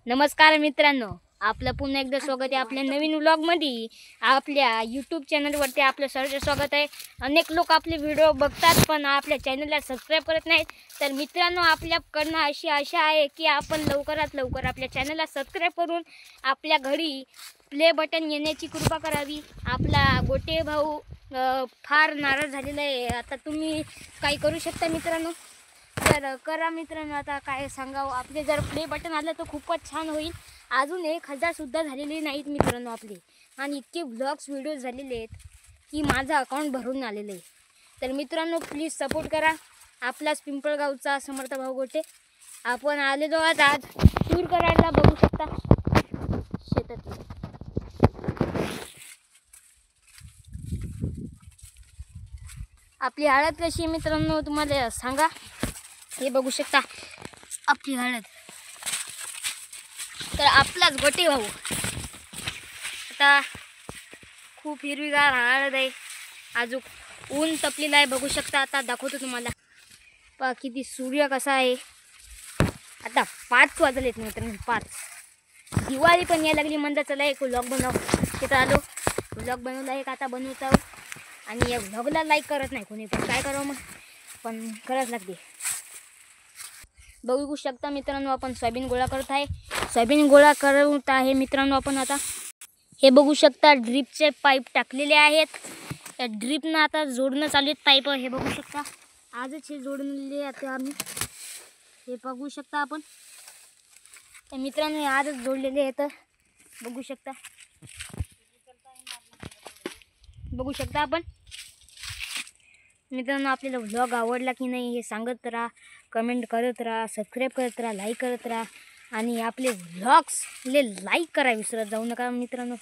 नमस्कार मित्रांनो, आपलं पुन्हा एकदा स्वागत आहे आपल्या नवीन व्लॉगमध्ये। आपल्या यूट्यूब चॅनलवरती आपलं सहर्ष स्वागत आहे। अनेक लोक आपले व्हिडिओ बघतात पण आपल्या चॅनलला सबस्क्राईब करत नाहीत। तर मित्रांनो, आपल्याकडनं अशी आशा आहे की आपण लवकरात लवकर आपल्या चॅनलला सबस्क्राईब करून आपल्या घरी प्ले बटन येण्याची कृपा करावी। आपला गोटे भाऊ फार नाराज झालेला आहे। आता तुम्ही काही करू शकता मित्रांनो, तर करा मित्रांनो। आता काय सांगावं, आपले जर प्ले बटन आलं तर खूपच छान होईल। अजून 1000 सुद्धा झालेले नाहीत मित्रांनो आपले, आणि इतके ब्लॉग्स व्हिडिओज झालेले आहेत की माझं अकाउंट भरून आलेलं आहे। तर मित्रांनो, प्लीज सपोर्ट करा। आपलाच पिंपळगावचा समर्थ भाऊ गोटे आपण आलेलो आज टूर करायला, बघू शकता शेतात। आपली हळद कशी आहे मित्रांनो तुम्हाला सांगा, हे बघू शकता आपली हळद। तर आपलाच गोटे भाऊ आता खूप हिरवीगार हळद आहे। अजून ऊन तपलेलं आहे, बघू शकता। आता दाखवतो तुम्हाला, पहा किती सूर्य कसा आहे। आता 5 वाजलेत मित्रांनो, 5। दिवाळी पण यायला लागली, म्हणता चला एक व्लॉग बनव। तिथं आलो, व्लॉग बनवला एक, आता बनवतो। आणि या व्लॉगला लाईक करत नाही कोणी, पण काय करावं मग, पण करावंच लागते। बघू शकता मित्रांनो, आपण सोयाबीन गोळा करत आहे। सोयाबीन गोळा करत आहे मित्रांनो आपण आता। हे बघू शकता ड्रिपचे पाईप टाकलेले आहेत। त्या ड्रिपनं आता जोडणं चालू आहेत पाईप, हे बघू शकता। आजच हे जोडलेले आता आम्ही, हे बघू शकता आपण। तर मित्रांनो, हे आजच जोडलेले आहेत, बघू शकता। बघू शकता आपण मित्रांनो। आपल्याला व्लॉग आवडला की नाही हे सांगत राहा, कमेंट करत राहा, सबस्क्राईब करत राहा, लाईक करत राहा। आणि आपले व्लॉग्सले लाईक करा विसरत जाऊ नका मित्रांनो।